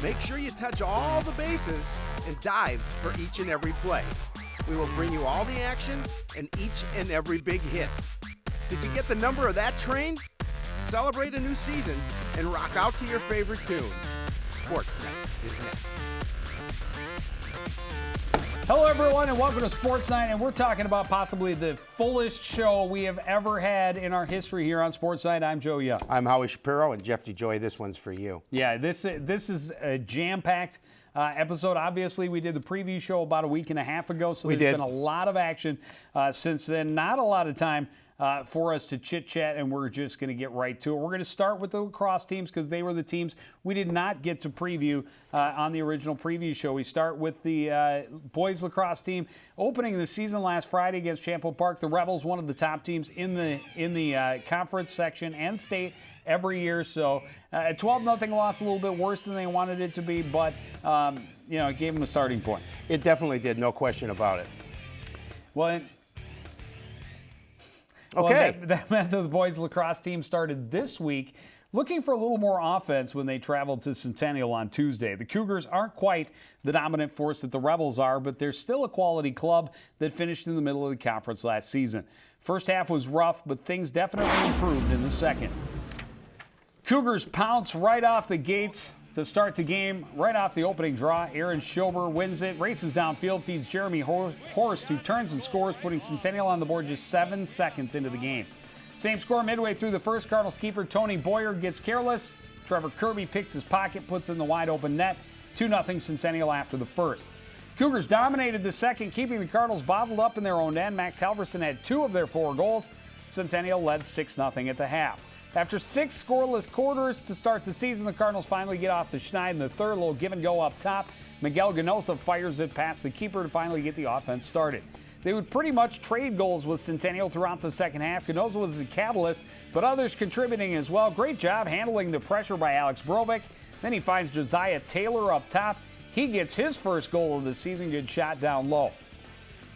Make sure you touch all the bases and dive for each and every play. We will bring you all the action and each and every big hit. Did you get the number of that train? Celebrate a new season and rock out to your favorite tune. Sportsnight is next. Hello, everyone, and welcome to Sportsnight. And we're talking about possibly the fullest show we have ever had in our history here on Sportsnight. I'm Joe Young. I'm Howie Shapiro, and Jeff DeJoy, this one's for you. Yeah, this is a jam-packed episode. Obviously, we did the preview show about a week and a half ago, so there's been a lot of action since then. Not a lot of time for us to chit-chat, and we're just going to get right to it. We're going to start with the lacrosse teams because they were the teams we did not get to preview on the original preview show. We start with the boys lacrosse team opening the season last Friday against Champlain Park. The Rebels, one of the top teams in the conference section and state every year. So a 12-0 loss, a little bit worse than they wanted it to be, but it gave them a starting point. It definitely did, no question about it. Well, okay. That meant that the boys lacrosse team started this week looking for a little more offense when they traveled to Centennial on Tuesday. The Cougars aren't quite the dominant force that the Rebels are, but they're still a quality club that finished in the middle of the conference last season. First half was rough, but things definitely improved in the second. Cougars pounce right off the gates to start the game, right off the opening draw. Aaron Schober wins it, races downfield, feeds Jeremy Horst, who turns and scores, putting Centennial on the board just 7 seconds into the game. Same score midway through the first. Cardinals keeper Tony Boyer gets careless. Trevor Kirby picks his pocket, puts in the wide open net. 2-0 Centennial after the first. Cougars dominated the second, keeping the Cardinals bottled up in their own end. Max Halverson had 2 of their 4 goals. Centennial led 6-0 at the half. After 6 scoreless quarters to start the season, the Cardinals finally get off the schneid in the third. A little give and go up top. Miguel Ganosa fires it past the keeper to finally get the offense started. They would pretty much trade goals with Centennial throughout the second half. Ganosa was a catalyst, but others contributing as well. Great job handling the pressure by Alex Brovic. Then he finds Josiah Taylor up top. He gets his first goal of the season. Good shot down low.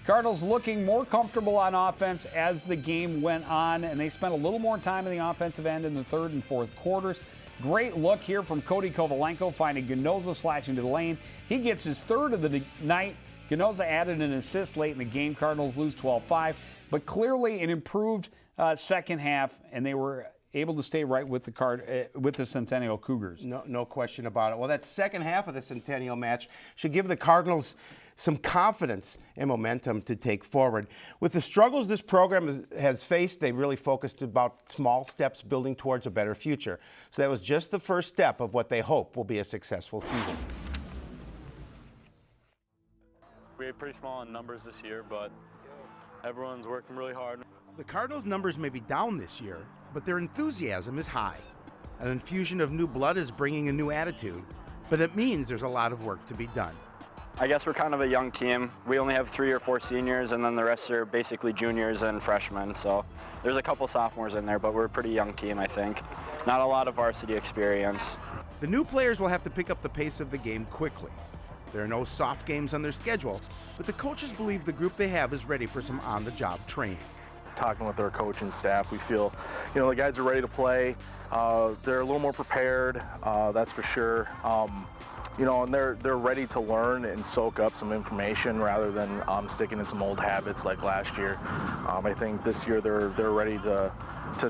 Cardinals looking more comfortable on offense as the game went on, and they spent a little more time in the offensive end in the third and fourth quarters. Great look here from Cody Kovalenko, finding Ganosa slashing to the lane. He gets his third of the night. Ganosa added an assist late in the game. Cardinals lose 12-5, but clearly an improved second half, and they were able to stay right with the Centennial Cougars. No question about it. Well, that second half of the Centennial match should give the Cardinals some confidence and momentum to take forward. With the struggles this program has faced, they really focused about small steps building towards a better future. So that was just the first step of what they hope will be a successful season. We had pretty small in numbers this year, but everyone's working really hard. The Cardinals' numbers may be down this year, but their enthusiasm is high. An infusion of new blood is bringing a new attitude, but it means there's a lot of work to be done. I guess we're kind of a young team. We only have 3 or 4 seniors, and then the rest are basically juniors and freshmen. So there's a couple sophomores in there, but we're a pretty young team, I think. Not a lot of varsity experience. The new players will have to pick up the pace of the game quickly. There are no soft games on their schedule, but the coaches believe the group they have is ready for some on-the-job training. Talking with our coaching staff, we feel, the guys are ready to play. They're a little more prepared, that's for sure. And they're ready to learn and soak up some information rather than sticking in some old habits like last year. I think this year they're ready to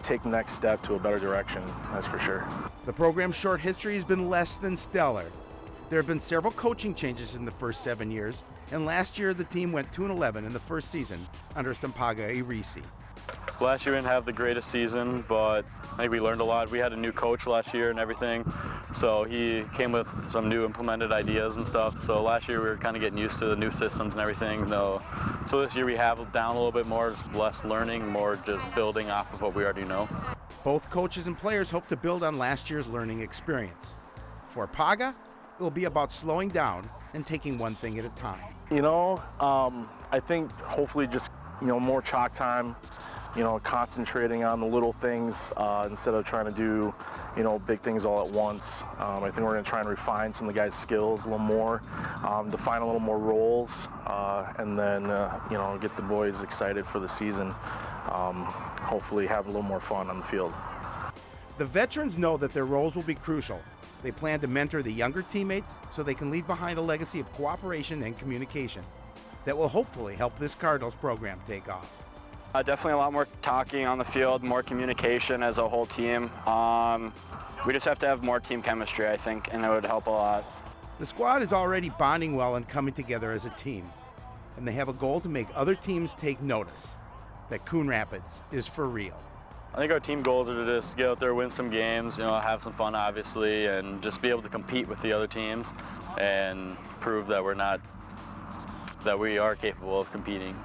take the next step to a better direction, that's for sure. The program's short history has been less than stellar. There have been several coaching changes in the first 7 years, and last year the team went 2-11 in the first season under Sampaga Irisi. Last year we didn't have the greatest season, but I think we learned a lot. We had a new coach last year and everything, so he came with some new implemented ideas and stuff. So last year we were kind of getting used to the new systems and everything, though. So this year we have down a little bit more, less learning, more just building off of what we already know. Both coaches and players hope to build on last year's learning experience. For Paga, it will be about slowing down and taking one thing at a time. I think hopefully just, more chalk time, concentrating on the little things instead of trying to do, big things all at once. I think we're going to try and refine some of the guys' skills a little more, define a little more roles, and then, get the boys excited for the season. Hopefully have a little more fun on the field. The veterans know that their roles will be crucial, They plan to mentor the younger teammates so they can leave behind a legacy of cooperation and communication that will hopefully help this Cardinals program take off. Definitely a lot more talking on the field, more communication as a whole team. We just have to have more team chemistry, I think, and it would help a lot. The squad is already bonding well and coming together as a team, and they have a goal to make other teams take notice that Coon Rapids is for real. I think our team goals are to just get out there, win some games, have some fun, obviously, and just be able to compete with the other teams and prove that we are capable of competing.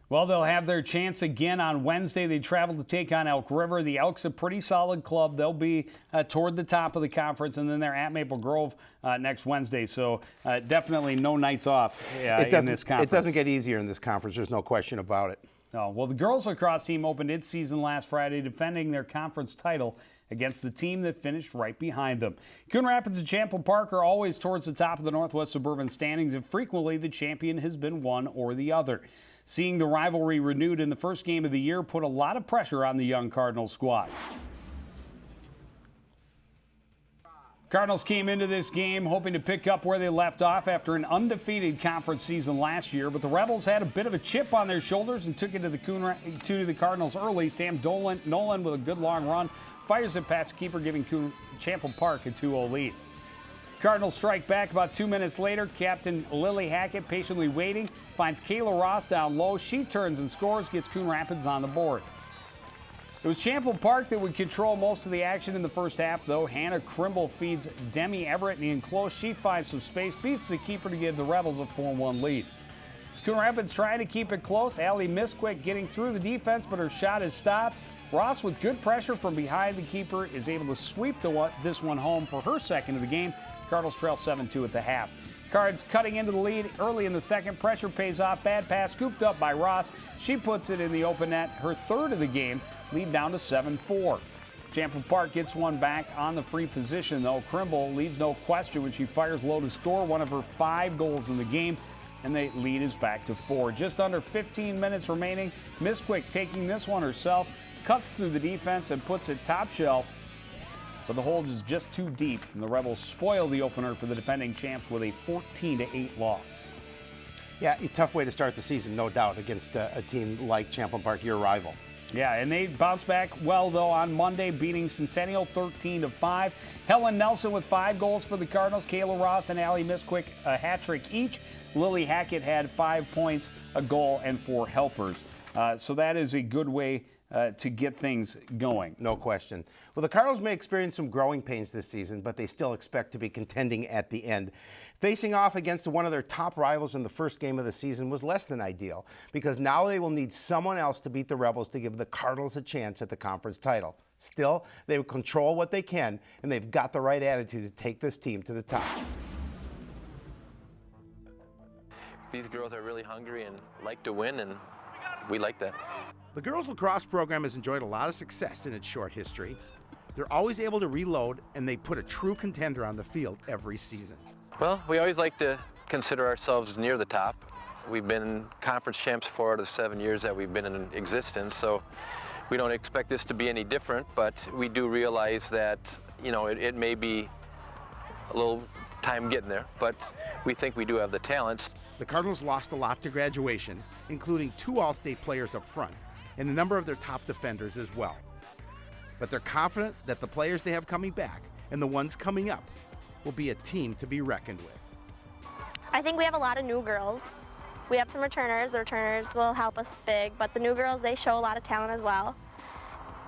Well, they'll have their chance again on Wednesday. They travel to take on Elk River. The Elk's a pretty solid club. They'll be toward the top of the conference, and then they're at Maple Grove next Wednesday. So definitely no nights off in this conference. It doesn't get easier in this conference. There's no question about it. Oh, well, the girls lacrosse team opened its season last Friday, defending their conference title against the team that finished right behind them. Coon Rapids and Champlain Park are always towards the top of the Northwest Suburban standings, and frequently the champion has been one or the other. Seeing the rivalry renewed in the first game of the year put a lot of pressure on the young Cardinals squad. Cardinals came into this game hoping to pick up where they left off after an undefeated conference season last year, but the Rebels had a bit of a chip on their shoulders and took it to the Cardinals early. Sam Nolan with a good long run fires it past the keeper, giving Champlain Park a 2-0 lead. Cardinals strike back about 2 minutes later. Captain Lily Hackett, patiently waiting, finds Kayla Ross down low. She turns and scores, gets Coon Rapids on the board. It was Champlain Park that would control most of the action in the first half, though. Hannah Crimble feeds Demi Everett in the enclosed. She finds some space, beats the keeper to give the Rebels a 4-1 lead. Coon Rapids trying to keep it close. Allie Misquick getting through the defense, but her shot is stopped. Ross, with good pressure from behind the keeper, is able to sweep this one home for her second of the game. Cardinals trail 7-2 at the half. Cards cutting into the lead early in the second. Pressure pays off. Bad pass scooped up by Ross. She puts it in the open net. Her third of the game. Lead down to 7-4. Champlain Park gets one back on the free position, though. Crimble leaves no question when she fires low to score one of her 5 goals in the game, and the lead is back to 4. Just under 15 minutes remaining. Misquick taking this one herself, cuts through the defense and puts it top shelf. But the hold is just too deep, and the Rebels spoil the opener for the defending champs with a 14-8 loss. Yeah, a tough way to start the season, no doubt, against a team like Champlain Park, your rival. Yeah, and they bounced back well, though, on Monday, beating Centennial 13-5. Helen Nelson with 5 goals for the Cardinals. Kayla Ross and Allie Misquick a hat trick each. Lily Hackett had 5 points, a goal, and 4 helpers. So that is a good way to get things going. No question. Well, the Cardinals may experience some growing pains this season, but they still expect to be contending at the end. Facing off against one of their top rivals in the first game of the season was less than ideal, because now they will need someone else to beat the Rebels to give the Cardinals a chance at the conference title. Still, they will control what they can, and they've got the right attitude to take this team to the top. These girls are really hungry and like to win, and we like that. The girls lacrosse program has enjoyed a lot of success in its short history. They're always able to reload, and they put a true contender on the field every season. Well, we always like to consider ourselves near the top. We've been conference champs 4 out of 7 years that we've been in existence, so we don't expect this to be any different, but we do realize that, it may be a little time getting there, but we think we do have the talents. The Cardinals lost a lot to graduation, including 2 All-State players up front and a number of their top defenders as well. But they're confident that the players they have coming back and the ones coming up will be a team to be reckoned with. I think we have a lot of new girls. We have some returners. The returners will help us big, but the new girls, they show a lot of talent as well.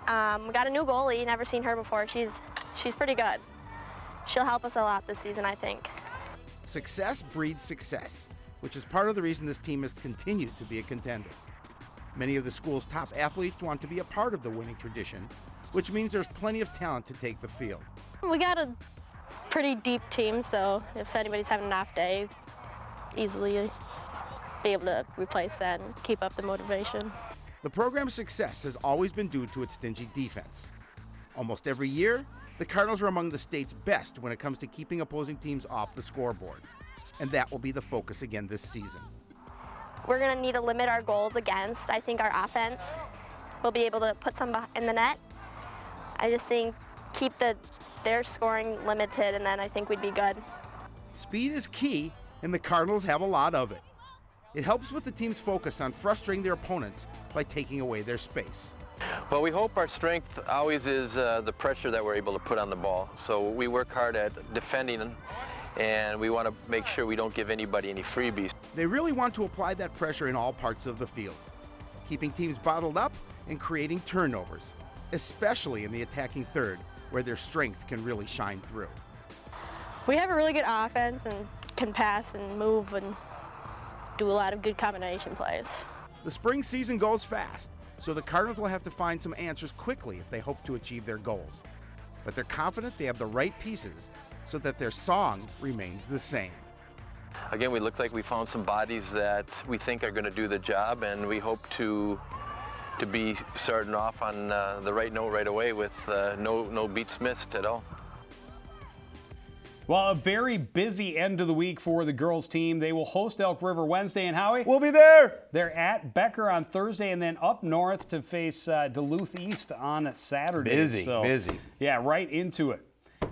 We got a new goalie, never seen her before. She's pretty good. She'll help us a lot this season, I think. Success breeds success, which is part of the reason this team has continued to be a contender. Many of the school's top athletes want to be a part of the winning tradition, which means there's plenty of talent to take the field. We got a pretty deep team, so if anybody's having an off day, easily be able to replace that and keep up the motivation. The program's success has always been due to its stingy defense. Almost every year, the Cardinals are among the state's best when it comes to keeping opposing teams off the scoreboard, and that will be the focus again this season. We're going to need to limit our goals against. I think our offense will be able to put some in the net. I just think keep the their scoring limited, and then I think we'd be good. Speed is key, and the Cardinals have a lot of it. It helps with the team's focus on frustrating their opponents by taking away their space. Well, we hope our strength always is the pressure that we're able to put on the ball. So we work hard at defending, and we want to make sure we don't give anybody any freebies. They really want to apply that pressure in all parts of the field, keeping teams bottled up and creating turnovers, especially in the attacking third, where their strength can really shine through. We have a really good offense and can pass and move and do a lot of good combination plays. The spring season goes fast, so the Cardinals will have to find some answers quickly if they hope to achieve their goals. But they're confident they have the right pieces so that their song remains the same. Again, we look like we found some bodies that we think are going to do the job, and we hope to be starting off on the right note right away with no beats missed at all. Well, a very busy end of the week for the girls team. They will host Elk River Wednesday, and Howie? We'll be there. They're at Becker on Thursday and then up north to face Duluth East on Saturday. Busy. Yeah, right into it.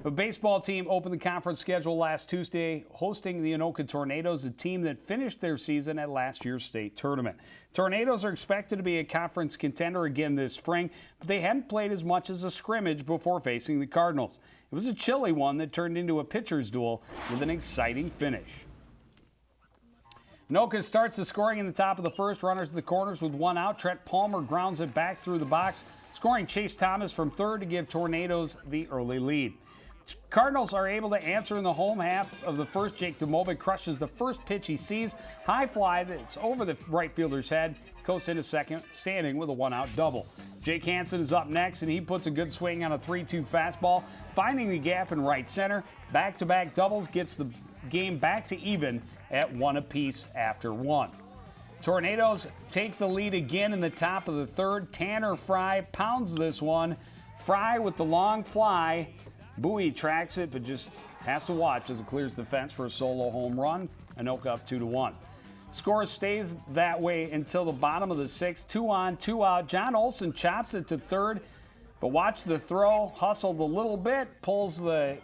The baseball team opened the conference schedule last Tuesday, hosting the Anoka Tornadoes, a team that finished their season at last year's state tournament. Tornadoes are expected to be a conference contender again this spring, but they hadn't played as much as a scrimmage before facing the Cardinals. It was a chilly one that turned into a pitcher's duel with an exciting finish. Anoka starts the scoring in the top of the first. Runners to the corners with one out. Trent Palmer grounds it back through the box, scoring Chase Thomas from third to give Tornadoes the early lead. Cardinals are able to answer in the home half of the first. Jake Domovic crushes the first pitch he sees. High fly that's over the right fielder's head. Goes into second, standing with a one-out double. Jake Hansen is up next, and he puts a good swing on a 3-2 fastball, finding the gap in right center. Back-to-back doubles gets the game back to even at one apiece after one. Tornadoes take the lead again in the top of the third. Tanner Fry pounds this one. Fry with the long fly. Bowie tracks it, but just has to watch as it clears the fence for a solo home run. Anoka up 2-1. Score stays that way until the bottom of the sixth. 2 on, 2 out. John Olson chops it to third, but watch the throw. Hustled a little bit, pulls the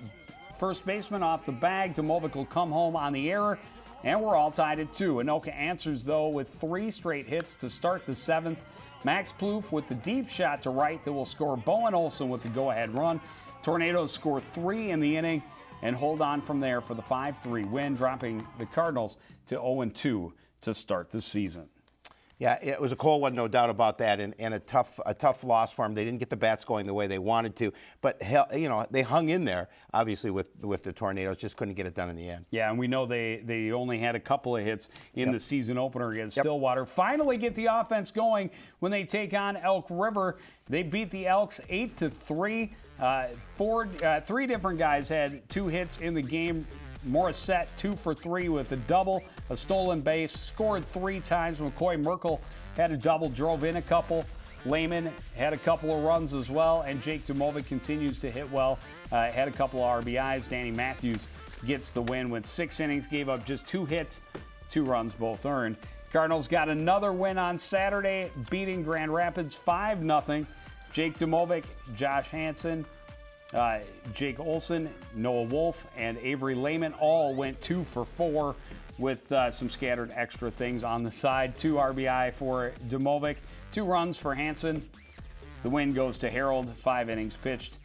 first baseman off the bag. Domovic will come home on the error, and we're all tied at 2. Anoka answers, though, with 3 straight hits to start the seventh. Max Plouffe with the deep shot to right that will score. Bowen Olson with the go-ahead run. Tornadoes score 3 in the inning and hold on from there for the 5-3 win, dropping the Cardinals to 0-2 to start the season. Yeah, it was a cold one, no doubt about that, and a tough loss for them. They didn't get the bats going the way they wanted to, but they hung in there, obviously, with the Tornadoes, just couldn't get it done in the end. Yeah, and we know they only had a couple of hits in the season opener against Stillwater. Finally get the offense going when they take on Elk River. They beat the Elks 8-3. 3 different guys had 2 hits in the game. Morissette 2 for 3 with a double, a stolen base, scored 3 times. McCoy Merkel had a double, drove in a couple. Lehman had a couple of runs as well, and Jake Domovic continues to hit well. Had a couple of RBIs. Danny Matthews gets the win, went 6 innings, gave up just 2 hits, 2 runs both earned. Cardinals got another win on Saturday, beating Grand Rapids 5-0. Jake Domovic, Josh Hansen, Jake Olson, Noah Wolf, and Avery Lehman all went 2 for 4 with some scattered extra things on the side. 2 RBI for Domovic, 2 runs for Hansen. The win goes to Harold, 5 innings pitched.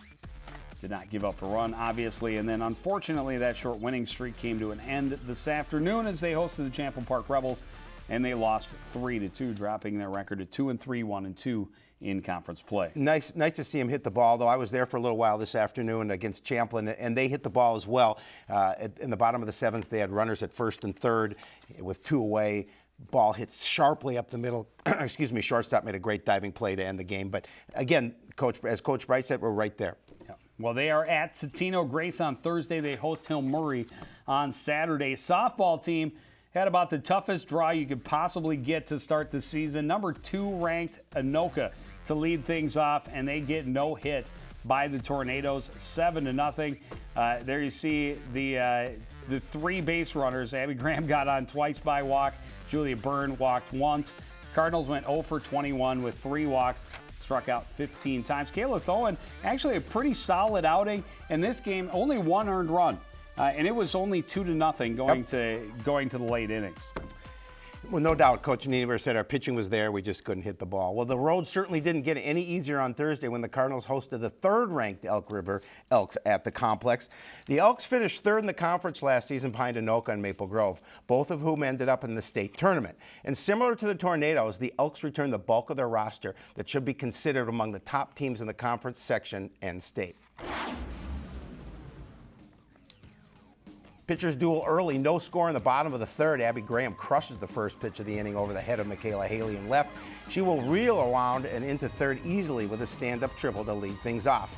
Did not give up a run, obviously. And then, unfortunately, that short winning streak came to an end this afternoon as they hosted the Champlain Park Rebels, and they lost 3-2, dropping their record to 2-3, 1-2 in conference play. Nice to see him hit the ball, though. I was there for a little while this afternoon against Champlain, and they hit the ball as well. In the bottom of the 7th, they had runners at first and third with 2 away. Ball hits sharply up the middle. Excuse me, shortstop made a great diving play to end the game. But again, as Coach Bright said, we're right there. Yeah. Well, they are at Citino Grace on Thursday. They host Hill Murray on Saturday. Softball team had about the toughest draw you could possibly get to start the season. Number 2 ranked Anoka to lead things off, and they get no hit by the Tornadoes, 7-0. There you see the 3 base runners. Abby Graham got on twice by walk. Julia Byrne walked once. Cardinals went 0 for 21 with 3 walks. struck out 15 times. Kayla Thoen, actually a pretty solid outing in this game. Only one earned run, and it was only 2-0 going to the late innings. Well, no doubt, Coach Niebuhr said our pitching was there, we just couldn't hit the ball. Well, the road certainly didn't get any easier on Thursday when the Cardinals hosted the third-ranked Elk River Elks at the complex. The Elks finished third in the conference last season behind Anoka and Maple Grove, both of whom ended up in the state tournament. And similar to the Tornadoes, the Elks returned the bulk of their roster that should be considered among the top teams in the conference section and state. Pitchers duel early, no score in the bottom of the third. Abby Graham crushes the first pitch of the inning over the head of Michaela Haley in left. She will reel around and into third easily with a stand-up triple to lead things off.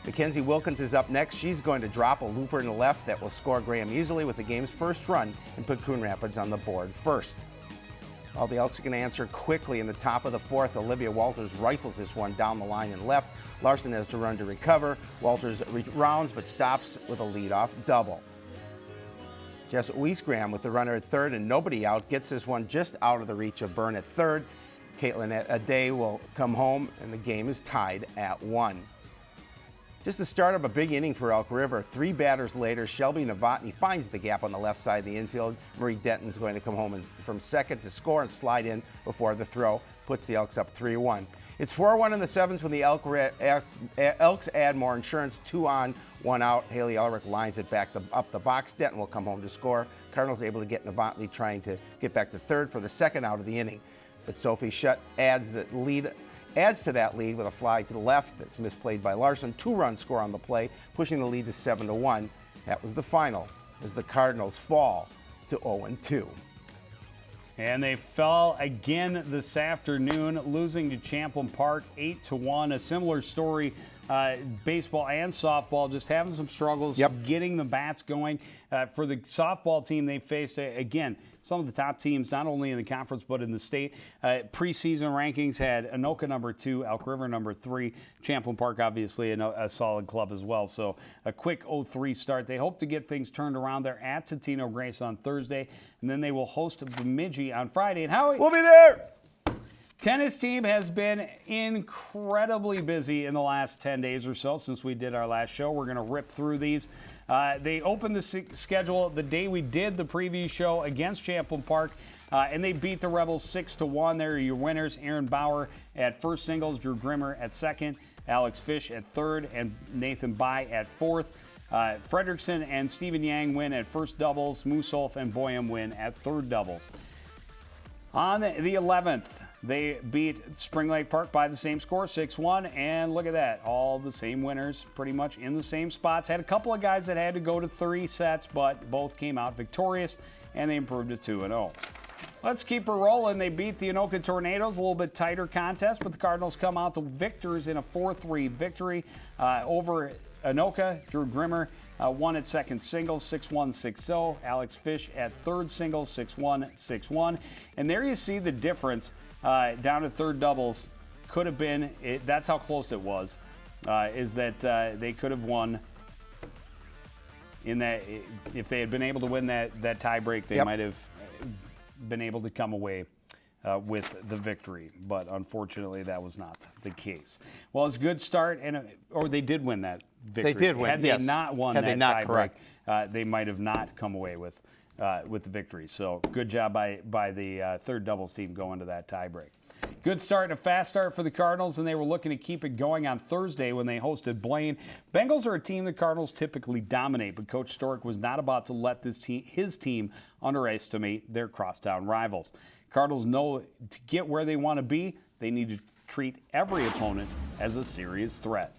Mackenzie Wilkins is up next. She's going to drop a looper in the left that will score Graham easily with the game's first run and put Coon Rapids on the board first. All the Elks are going to answer quickly in the top of the fourth. Olivia Walters rifles this one down the line and left. Larson has to run to recover. Walters rounds but stops with a leadoff double. Jess Wiesgram with the runner at third and nobody out gets this one just out of the reach of Byrne at third. Caitlin Aday will come home and the game is tied at 1. Just the start of a big inning for Elk River. 3 batters later, Shelby Novotny finds the gap on the left side of the infield. Marie Denton's going to come home from second to score and slide in before the throw. Puts the Elks up 3-1. It's 4-1 in the 7th when the Elks add more insurance. 2 on, 1 out. Haley Elric lines it back up the box. Denton will come home to score. Cardinals able to get Novotny trying to get back to third for the second out of the inning. But Sophie Schutt adds to that lead with a fly to the left that's misplayed by Larson. 2-run score on the play, pushing the lead to 7-1. That was the final as the Cardinals fall to 0-2. And they fell again this afternoon, losing to Champlin Park 8-1. A similar story, baseball and softball, just having some struggles getting the bats going. For the softball team, they faced, again, some of the top teams, not only in the conference but in the state. Preseason rankings had Anoka number 2, Elk River number 3, Champlin Park obviously a solid club as well. So a quick 0-3 start. They hope to get things turned around. They're at Totino Grace on Thursday, and then they will host Bemidji on Friday. And Howie, we'll be there. Tennis team has been incredibly busy in the last 10 days or so since we did our last show. We're going to rip through these. They opened the schedule the day we did the preview show against Champlin Park, and they beat the Rebels 6-1. There are your winners: Aaron Bauer at first singles, Drew Grimmer at second, Alex Fish at third, and Nathan Bai at fourth. Fredrickson and Stephen Yang win at first doubles. Musolf and Boyum win at third doubles. On the 11th, they beat Spring Lake Park by the same score, 6-1, and look at that. All the same winners pretty much in the same spots. Had a couple of guys that had to go to 3 sets, but both came out victorious, and they improved to 2-0. Let's keep her rolling. They beat the Anoka Tornadoes, a little bit tighter contest, but the Cardinals come out the victors in a 4-3 victory over Anoka. Drew Grimmer won at second singles, 6-1, 6-0. Alex Fish at third singles, 6-1, 6-1. And there you see the difference. Down at third doubles, could have been, that's how close it was, is that they could have won in that. If they had been able to win that tie break, they might have been able to come away with the victory. But unfortunately, that was not the case. Well, it's a good start, or they did win that victory. They did win, Had they not won Had that they not, tie correct. break, they might have not come away with the victory. So good job by the third doubles team going to that tiebreak. Good start and a fast start for the Cardinals, and they were looking to keep it going on Thursday when they hosted Blaine. Bengals are a team the Cardinals typically dominate, but Coach Stork was not about to let his team underestimate their crosstown rivals. Cardinals know to get where they want to be, they need to treat every opponent as a serious threat.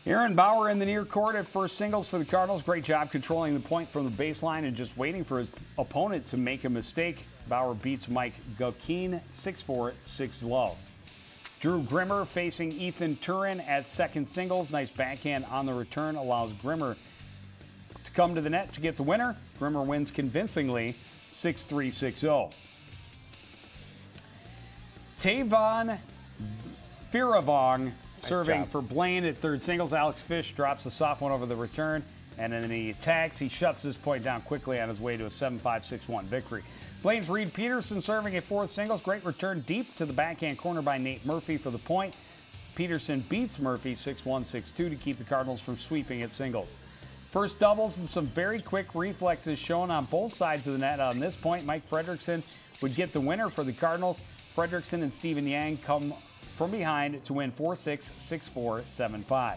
Aaron Bauer in the near court at first singles for the Cardinals. Great job controlling the point from the baseline and just waiting for his opponent to make a mistake. Bauer beats Mike Gokeen 6-4, 6-0. Drew Grimmer facing Ethan Turin at second singles. Nice backhand on the return allows Grimmer to come to the net to get the winner. Grimmer wins convincingly 6-3, 6-0. Tavon Firavong serving for Blaine at third singles. Alex Fish drops the soft one over the return, and then he attacks. He shuts this point down quickly on his way to a 7-5, 6-1 victory. Blaine's Reed Peterson serving at fourth singles. Great return deep to the backhand corner by Nate Murphy for the point. Peterson beats Murphy 6-1, 6-2 to keep the Cardinals from sweeping at singles. First doubles and some very quick reflexes shown on both sides of the net. On this point, Mike Fredrickson would get the winner for the Cardinals. Fredrickson and Stephen Yang come from behind to win 4-6, 6-4, 7-5.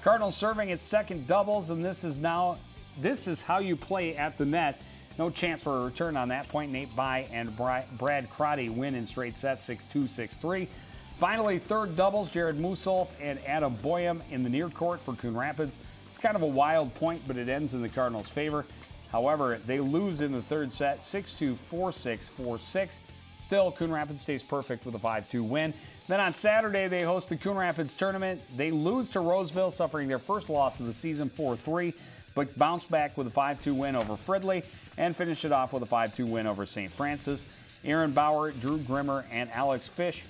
Cardinals serving its second doubles, and this is how you play at the net. No chance for a return on that point. Nate Bai and Brad Crotty win in straight sets, 6-2, 6-3. Finally, third doubles, Jared Musolf and Adam Boyum in the near court for Coon Rapids. It's kind of a wild point, but it ends in the Cardinals' favor. However, they lose in the third set, 6-2, 4-6, 4-6. Still, Coon Rapids stays perfect with a 5-2 win. Then on Saturday, they host the Coon Rapids tournament. They lose to Roseville, suffering their first loss of the season, 4-3, but bounce back with a 5-2 win over Fridley and finish it off with a 5-2 win over St. Francis. Aaron Bauer, Drew Grimmer, and Alex Fish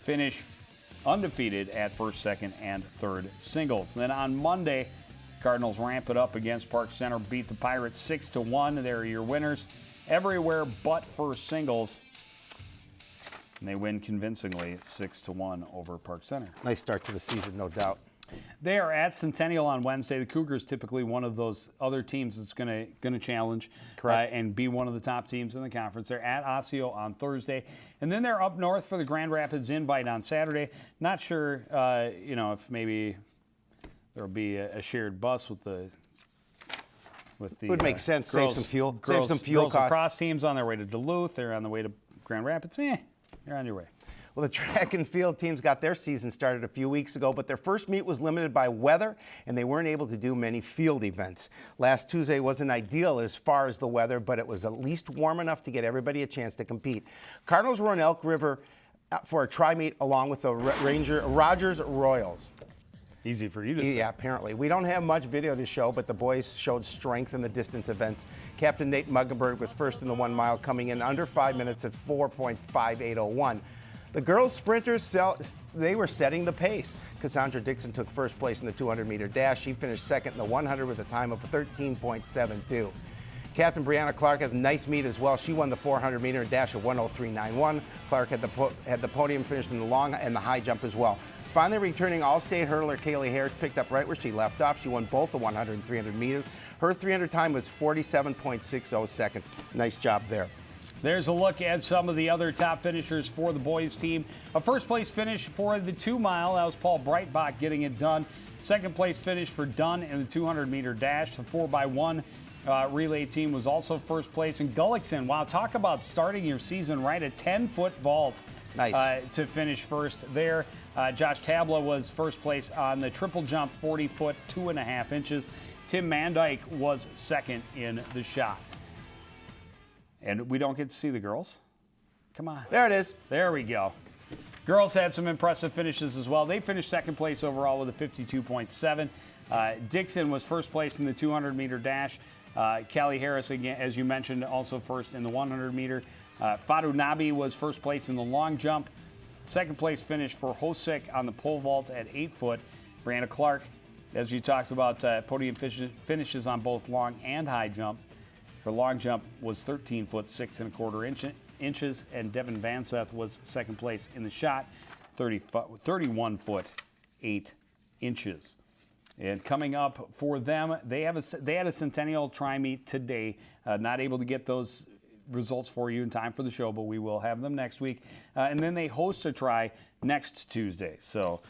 finish undefeated at first, second, and third singles. Then on Monday, Cardinals ramp it up against Park Center, beat the Pirates 6-1. They're your winners everywhere but first singles. And they win convincingly 6-1 over Park Center. Nice start to the season, no doubt. They are at Centennial on Wednesday. The Cougars typically one of those other teams that's going to challenge and be one of the top teams in the conference. They're at Osseo on Thursday, and then they're up north for the Grand Rapids Invite on Saturday. Not sure, if maybe there'll be a shared bus with the. It would make sense. Save some fuel. Save some fuel costs. Lacrosse teams on their way to Duluth. They're on the way to Grand Rapids. You're on your way. Well, the track and field teams got their season started a few weeks ago, but their first meet was limited by weather, and they weren't able to do many field events. Last Tuesday wasn't ideal as far as the weather, but it was at least warm enough to get everybody a chance to compete. Cardinals were in Elk River for a tri-meet along with the Rogers Royals. Easy for you to say. Yeah, apparently. We don't have much video to show, but the boys showed strength in the distance events. Captain Nate Muggenberg was first in the 1 mile, coming in under 5 minutes at 4.5801. The girls sprinters, they were setting the pace. Cassandra Dixon took first place in the 200-meter dash. She finished second in the 100 with a time of 13.72. Captain Brianna Clark had a nice meet as well. She won the 400-meter dash of 103.91. Clark had the podium finished in the long and the high jump as well. Finally returning All-State hurdler Kaylee Harris picked up right where she left off. She won both the 100 and 300 meters. Her 300 time was 47.60 seconds. Nice job there. There's a look at some of the other top finishers for the boys team. A first place finish for the 2 mile. That was Paul Breitbach getting it done. Second place finish for Dunn in the 200-meter dash. The 4x1 relay team was also first place. And Gullickson, wow, talk about starting your season right. A 10-foot vault to finish first there. Josh Tabla was first place on the triple jump, 40-foot, 2.5 inches. Tim Mandyke was second in the shot. And we don't get to see the girls. Come on. There it is. There we go. Girls had some impressive finishes as well. They finished second place overall with a 52.7. Dixon was first place in the 200-meter dash. Callie Harris, again, as you mentioned, also first in the 100-meter. Fadu Nabi was first place in the long jump. Second place finish for Hosek on the pole vault at 8 foot. Brianna Clark, as you talked about, podium finishes on both long and high jump. Her long jump was 13 foot 6.25 inches, and Devin Van Seth was second place in the shot, 31 foot 8 inches. And coming up for them, they had a Centennial tri-meet today. Not able to get those results for you in time for the show, but we will have them next week. And then they host a try next Tuesday. So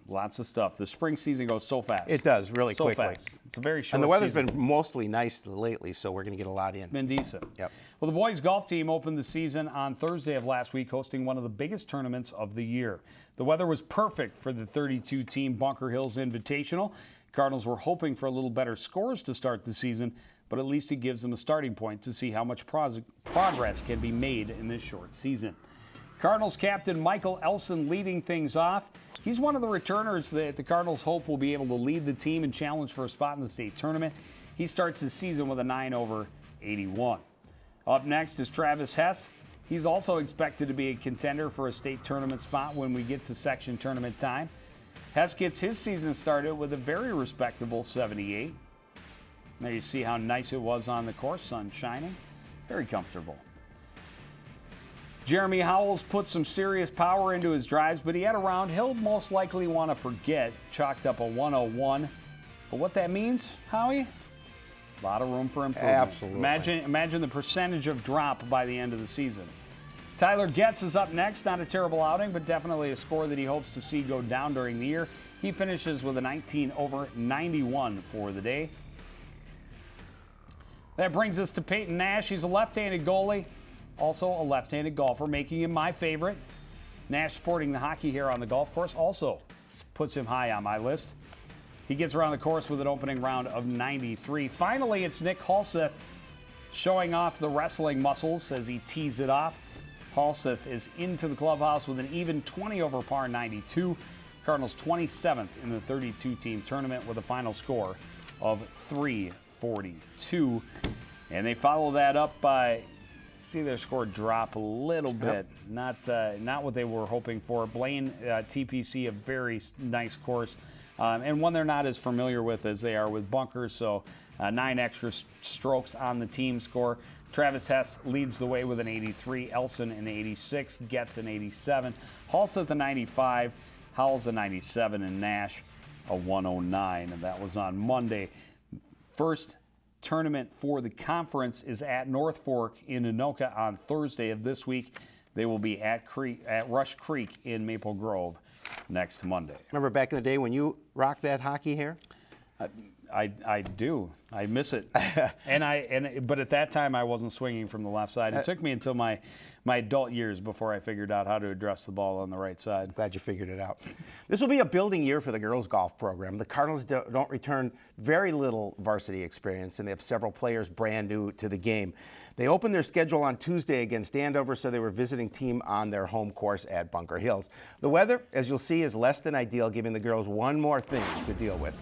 lots of stuff. The spring season goes so fast. It does, really quickly. Fast. It's a very short And the weather's season. been mostly nice lately, so we're going to get a lot in. It's been decent. Yep. Well, the boys golf team opened the season on Thursday of last week, hosting one of the biggest tournaments of the year. The weather was perfect for the 32-team Bunker Hills Invitational. Cardinals were hoping for a little better scores to start the season, but at least it gives them a starting point to see how much progress can be made in this short season. Cardinals captain Michael Elson leading things off. He's one of the returners that the Cardinals hope will be able to lead the team and challenge for a spot in the state tournament. He starts his season with a 9/81. Up next is Travis Hess. He's also expected to be a contender for a state tournament spot when we get to section tournament time. Hess gets his season started with a very respectable 78. There you see how nice it was on the course, sun shining. Very comfortable. Jeremy Howells put some serious power into his drives, but he had a round he'll most likely want to forget. Chalked up a 101. But what that means, Howie? A lot of room for improvement. Absolutely. Imagine the percentage of drop by the end of the season. Tyler Getz is up next. Not a terrible outing, but definitely a score that he hopes to see go down during the year. He finishes with a 19 over 91 for the day. That brings us to Peyton Nash. He's a left-handed goalie, also a left-handed golfer, making him my favorite. Nash sporting the hockey hair on the golf course also puts him high on my list. He gets around the course with an opening round of 93. Finally, it's Nick Halseth showing off the wrestling muscles as he tees it off. Halseth is into the clubhouse with an even 20 over par 92. Cardinals 27th in the 32-team tournament with a final score of 342. And they follow that up by, see their score drop a little bit. Yep. Not what they were hoping for. Blaine TPC, a very nice course, and one they're not as familiar with as they are with bunkers, so 9 extra strokes on the team score. Travis Hess leads the way with an 83, Elson an 86, Getz an 87, Halseth a 95, Howells a 97, and Nash a 109, and that was on Monday. First tournament for the conference is at North Fork in Anoka on Thursday of this week. They will be at Rush Creek in Maple Grove next Monday. Remember back in the day when you rocked that hockey hair? I do. I miss it. But at that time I wasn't swinging from the left side. It took me until my adult years before I figured out how to address the ball on the right side. Glad you figured it out. This will be a building year for the girls golf program. The Cardinals don't return very little varsity experience, and they have several players brand new to the game. They opened their schedule on Tuesday against Andover, so they were visiting team on their home course at Bunker Hills. The weather, as you'll see, is less than ideal, giving the girls one more thing to deal with.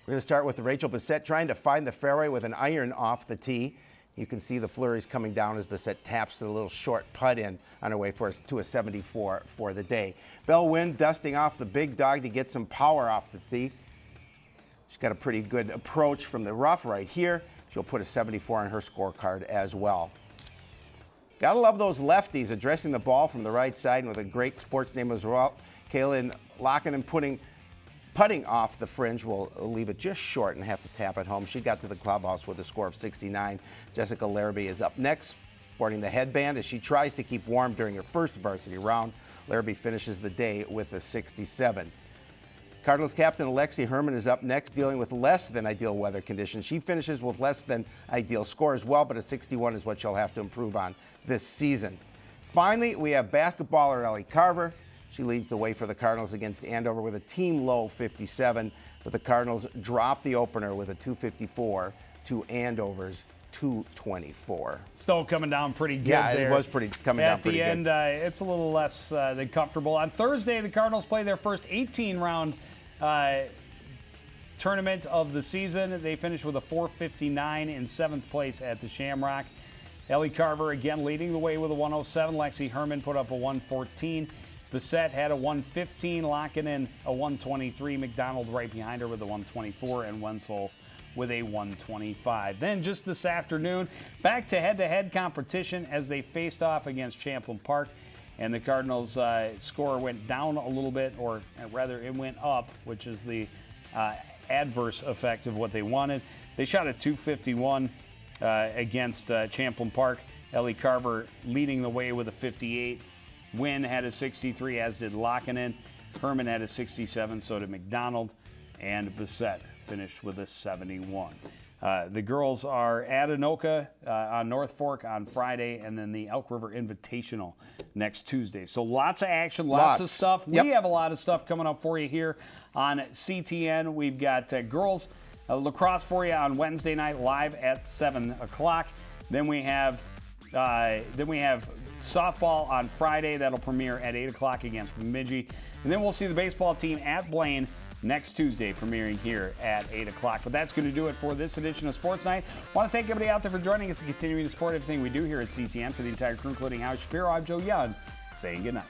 We're going to start with Rachel Bissett trying to find the fairway with an iron off the tee. You can see the flurries coming down as Bissett taps the little short putt in on her way to a 74 for the day. Belle Wynn dusting off the big dog to get some power off the tee. She's got a pretty good approach from the rough right here. She'll put a 74 on her scorecard as well. Gotta love those lefties addressing the ball from the right side, and with a great sports name as well. Kaylin Lockinen putting off the fringe will leave it just short and have to tap it home. She got to the clubhouse with a score of 69. Jessica Larrabee is up next, sporting the headband as she tries to keep warm during her first varsity round. Larrabee finishes the day with a 67. Cardinals captain Alexi Herman is up next, dealing with less than ideal weather conditions. She finishes with less than ideal score as well, but a 61 is what she'll have to improve on this season. Finally, we have basketballer Ellie Carver. She leads the way for the Cardinals against Andover with a team low 57, but the Cardinals drop the opener with a 254 to Andover's 224. Still coming down pretty good there. there. It was coming down pretty good. At the end, it's a little less than comfortable. On Thursday, the Cardinals play their first 18-round tournament of the season. They finished with a 459 in 7th place at the Shamrock. Ellie Carver again leading the way with a 107. Lexi Herman put up a 114. Bissett had a 115, locking in a 123. McDonald right behind her with a 124, and Wenzel with a 125. Then just this afternoon, back to head-to-head competition as they faced off against Champlin Park, and the Cardinals' score went down a little bit, or rather it went up, which is the adverse effect of what they wanted. They shot a 251 against Champlin Park. Ellie Carver leading the way with a 58. Wynn had a 63, as did Lockinen. Herman had a 67, so did McDonald. And Bissett finished with a 71. The girls are at Anoka on North Fork on Friday, and then the Elk River Invitational next Tuesday. So lots of action, lots of stuff. Yep. We have a lot of stuff coming up for you here on CTN. We've got girls lacrosse for you on Wednesday night live at 7 o'clock. Then we have softball on Friday. That'll premiere at 8 o'clock against Bemidji. And then we'll see the baseball team at Blaine next Tuesday, premiering here at 8 o'clock. But that's going to do it for this edition of Sports Night. I want to thank everybody out there for joining us and continuing to support everything we do here at CTN. For the entire crew, including Howard Shapiro, I'm Joe Young, saying good night.